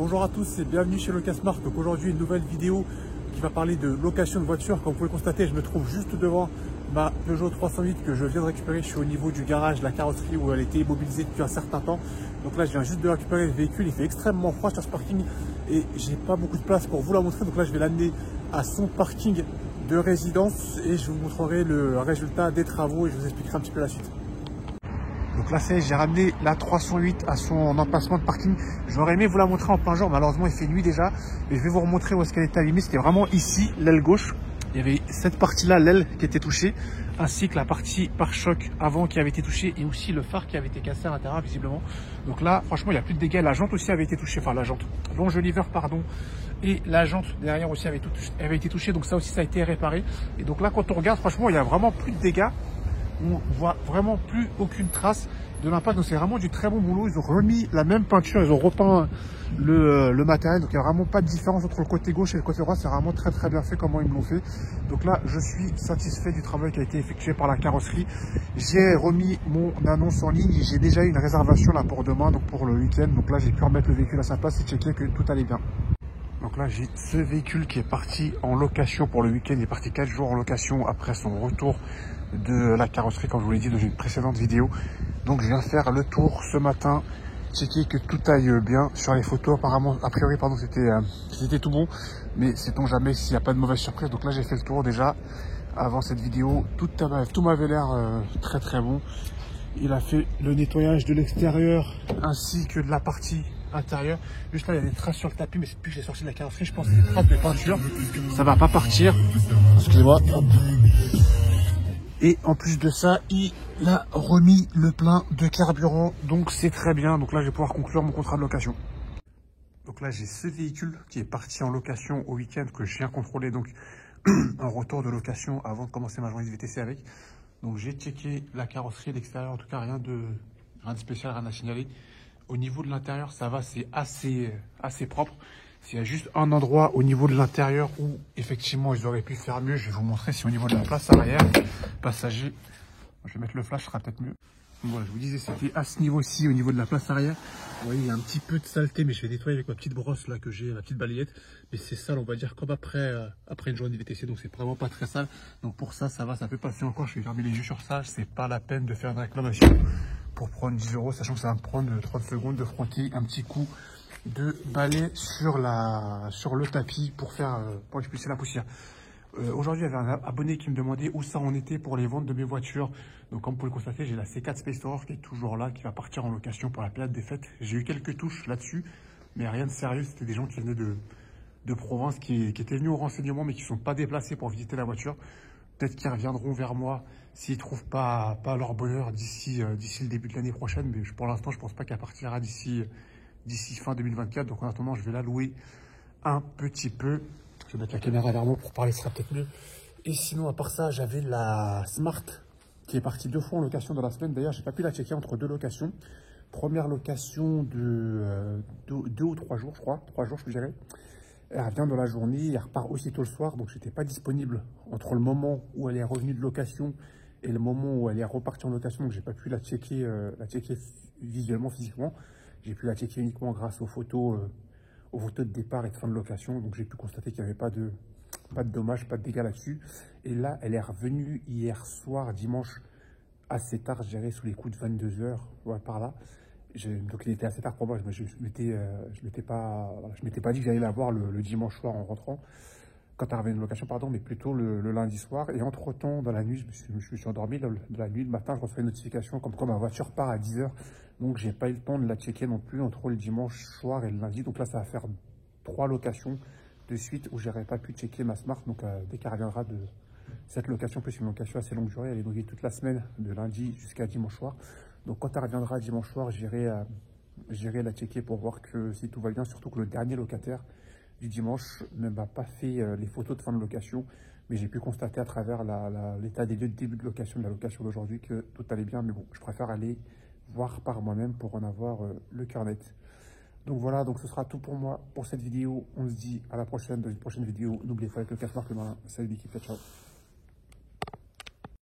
Bonjour à tous et bienvenue chez Locasmart. Donc aujourd'hui une nouvelle vidéo qui va parler de location de voiture. Comme vous pouvez le constater, je me trouve juste devant ma Peugeot 308 que je viens de récupérer. Je suis au niveau du garage, de la carrosserie où elle était immobilisée depuis un certain temps. Donc là je viens juste de récupérer le véhicule. Il fait extrêmement froid sur ce parking et j'ai pas beaucoup de place pour vous la montrer. Donc là je vais l'amener à son parking de résidence et je vous montrerai le résultat des travaux et je vous expliquerai un petit peu la suite. Donc là, j'ai ramené la 308 à son emplacement de parking. J'aurais aimé vous la montrer en plein jour, malheureusement il fait nuit déjà. Mais je vais vous remontrer où est-ce qu'elle était abîmée. C'était vraiment ici, l'aile gauche. Il y avait cette partie-là, l'aile qui était touchée, ainsi que la partie pare-choc avant qui avait été touchée et aussi le phare qui avait été cassé à l'intérieur visiblement. Donc là, franchement, il n'y a plus de dégâts. La jante aussi avait été touchée, enfin la jante, l'enjoliveur, pardon. Et la jante derrière aussi avait été touchée. Donc ça aussi, ça a été réparé. Et donc là, quand on regarde, franchement, il n'y a vraiment plus de dégâts. On voit vraiment plus aucune trace de l'impact. Donc c'est vraiment du très bon boulot. Ils ont remis la même peinture, ils ont repeint le matériel. Donc il n'y a vraiment pas de différence entre le côté gauche et le côté droit. C'est vraiment très bien fait comment ils me l'ont fait. Donc là, je suis satisfait du travail qui a été effectué par la carrosserie. J'ai remis mon annonce en ligne. J'ai déjà eu une réservation là pour demain, donc pour le week-end. Donc là, j'ai pu remettre le véhicule à sa place et checker que tout allait bien. Donc là, j'ai ce véhicule qui est parti en location pour le week-end. Il est parti 4 jours en location après son retour de la carrosserie, comme je vous l'ai dit dans une précédente vidéo. Donc je viens faire le tour ce matin, checker que tout aille bien. Sur les photos, apparemment, a priori, pardon, c'était tout bon. Mais sait-on jamais s'il n'y a pas de mauvaise surprise. Donc là, j'ai fait le tour déjà avant cette vidéo. Tout m'avait l'air très bon. Il a fait le nettoyage de l'extérieur ainsi que de la partie intérieure. Juste là, il y a des traces sur le tapis, mais c'est depuis que j'ai sorti de la carrosserie, je pense que c'est des traces de peinture. Ça va pas partir. Excusez-moi. Et en plus de ça, il a remis le plein de carburant. Donc c'est très bien. Donc là, je vais pouvoir conclure mon contrat de location. Donc là, j'ai ce véhicule qui est parti en location au week-end que je viens contrôler. Donc un retour de location avant de commencer ma journée de VTC avec. Donc j'ai checké la carrosserie, l'extérieur, en tout cas rien de spécial, rien à signaler. Au niveau de l'intérieur, ça va, c'est assez propre. S'il y a juste un endroit au niveau de l'intérieur où effectivement ils auraient pu faire mieux, je vais vous montrer. Si au niveau de la place arrière, passager, je vais mettre le flash, ce sera peut-être mieux. Voilà, je vous disais, c'était à ce niveau-ci, au niveau de la place arrière. Vous voyez, il y a un petit peu de saleté, mais je vais nettoyer avec ma petite brosse là que j'ai, la petite balayette. Mais c'est sale, on va dire, comme après une journée de VTC, donc c'est vraiment pas très sale. Donc pour ça, ça va, ça peut passer encore. Je vais fermer les yeux sur ça. C'est pas la peine de faire une réclamation pour prendre 10 €, sachant que ça va me prendre 30 secondes de frotter un petit coup de balai sur le tapis pour expulser la poussière. Aujourd'hui, il y avait un abonné qui me demandait où ça en était pour les ventes de mes voitures. Donc, comme vous pouvez le constater, j'ai la C4 Space Tourer qui est toujours là, qui va partir en location pour la période des fêtes. J'ai eu quelques touches là-dessus, mais rien de sérieux. C'était des gens qui venaient de province, qui étaient venus au renseignement, mais qui ne sont pas déplacés pour visiter la voiture. Peut-être qu'ils reviendront vers moi s'ils ne trouvent pas leur bonheur d'ici le début de l'année prochaine. Mais pour l'instant, je ne pense pas qu'elle partira d'ici fin 2024. Donc, en attendant, je vais la louer un petit peu. Je vais mettre la caméra vers moi pour parler, ce sera peut-être mieux. Et sinon, à part ça, j'avais la Smart qui est partie 2 fois en location dans la semaine. D'ailleurs, j'ai pas pu la checker entre 2 locations. Première location de 2 ou 3 jours, je crois. 3 jours, je dirais. Elle revient dans la journée, elle repart aussitôt le soir. Donc, j'étais pas disponible entre le moment où elle est revenue de location et le moment où elle est repartie en location. Donc, j'ai pas pu la checker visuellement, physiquement. J'ai pu la checker uniquement grâce aux photos de départ et de fin de location. Donc j'ai pu constater qu'il n'y avait pas de dommages, pas de dégâts là-dessus. Et là, elle est revenue hier soir, dimanche, assez tard, je dirais, sous les coups de 22 h, ouais, par là. Donc il était assez tard pour moi. Je m'étais pas dit que j'allais la voir le dimanche soir en rentrant, quand elle revenait de location, pardon, mais plutôt le lundi soir. Et entre-temps, dans la nuit, je me suis endormi. De la nuit, le matin, je reçois une notification comme quoi ma voiture part à 10 h. Donc, j'ai pas eu le temps de la checker non plus entre le dimanche soir et le lundi. Donc là, ça va faire 3 locations de suite où j'aurais pas pu checker ma Smart. Donc, dès qu'elle reviendra de cette location, plus une location assez longue durée, elle est louée toute la semaine, de lundi jusqu'à dimanche soir. Donc, quand elle reviendra dimanche soir, j'irai la checker pour voir que si tout va bien. Surtout que le dernier locataire du dimanche ne m'a pas fait les photos de fin de location. Mais j'ai pu constater à travers l'état des lieux de début de location, de la location d'aujourd'hui, que tout allait bien. Mais bon, je préfère aller voir par moi-même pour en avoir le cœur net. Donc voilà, donc ce sera tout pour moi pour cette vidéo. On se dit à la prochaine dans une prochaine vidéo. N'oubliez pas avec le Locasmart le main. Salut l'équipe, ciao.